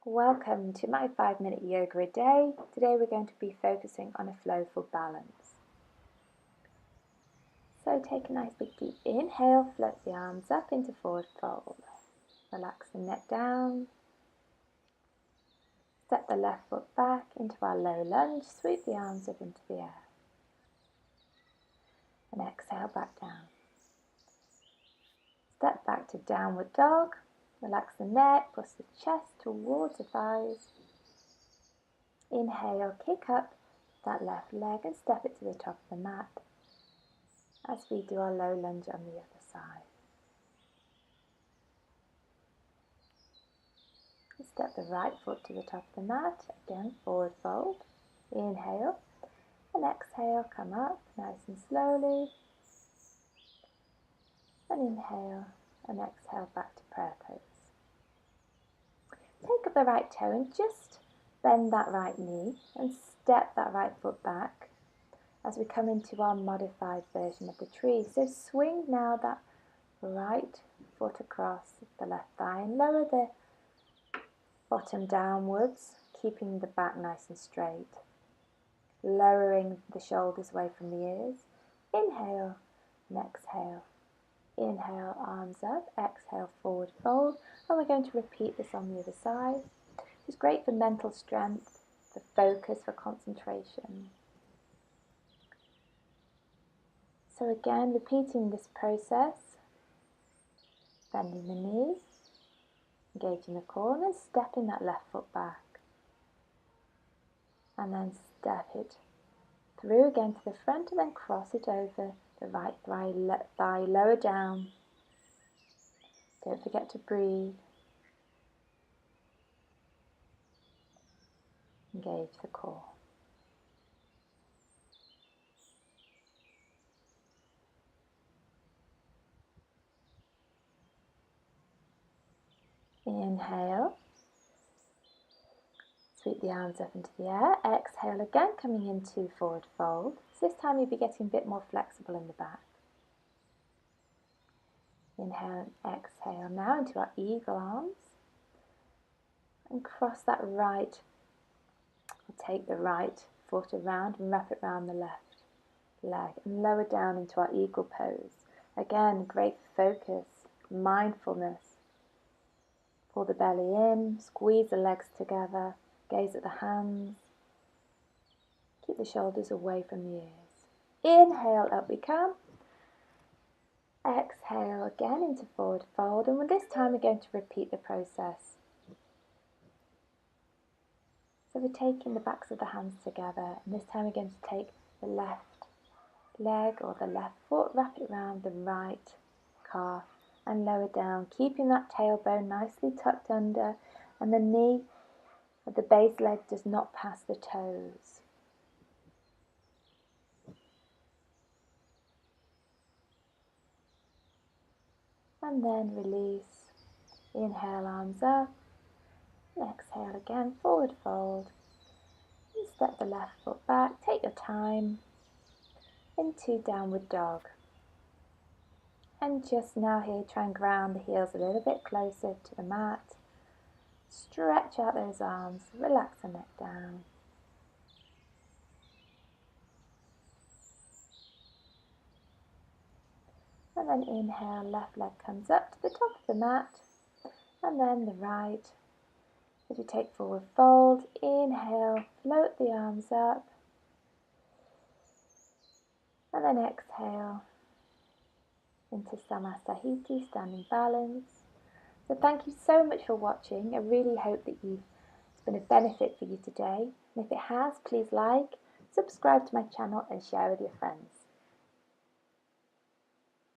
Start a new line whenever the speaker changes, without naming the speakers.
Welcome to my 5-minute yoga a day. Today we're going to be focusing on a flowful balance. So take a nice big deep inhale, float the arms up into forward fold. Relax the neck down. Step the left foot back into our low lunge, sweep the arms up into the air. And exhale back down. Step back to downward dog. Relax the neck, push the chest towards the thighs. Inhale, kick up that left leg and step it to the top of the mat as we do our low lunge on the other side. Step the right foot to the top of the mat, again forward fold. Inhale and exhale, come up nice and slowly. And inhale and exhale back to prayer pose. Take up the right toe and just bend that right knee and step that right foot back as we come into our modified version of the tree. So swing now that right foot across the left thigh and lower the bottom downwards, keeping the back nice and straight. Lowering the shoulders away from the ears. Inhale and exhale. Inhale, arms up, exhale, forward fold. And we're going to repeat this on the other side. It's great for mental strength, for focus, for concentration. So again, repeating this process, bending the knee, engaging the core, and then stepping that left foot back. And then step it through again to the front and then cross it over the right thigh, lower down. Don't forget to breathe. Engage the core. Inhale. Sweep the arms up into the air. Exhale again, coming into forward fold. So this time you'll be getting a bit more flexible in the back. Inhale and exhale now into our eagle arms. And cross that right, or take the right foot around and wrap it around the left leg. And lower down into our eagle pose. Again, great focus, mindfulness. Pull the belly in, squeeze the legs together. Gaze at the hands. Keep the shoulders away from the ears. Inhale, up we come. Exhale again into forward fold. And this time we're going to repeat the process. So we're taking the backs of the hands together. And this time we're going to take the left leg or the left foot, wrap it around the right calf and lower down. Keeping that tailbone nicely tucked under and the knee the base leg does not pass the toes. And then release. Inhale, arms up. Exhale again, forward fold. And step the left foot back. Take your time into downward dog. And just now here, try and ground the heels a little bit closer to the mat. Stretch out those arms, relax the neck down. And then inhale, left leg comes up to the top of the mat. And then the right. As you take forward fold, inhale, float the arms up. And then exhale into Samasthiti, standing balance. So thank you so much for watching. I really hope that it's been a benefit for you today. And if it has, please like, subscribe to my channel and share with your friends.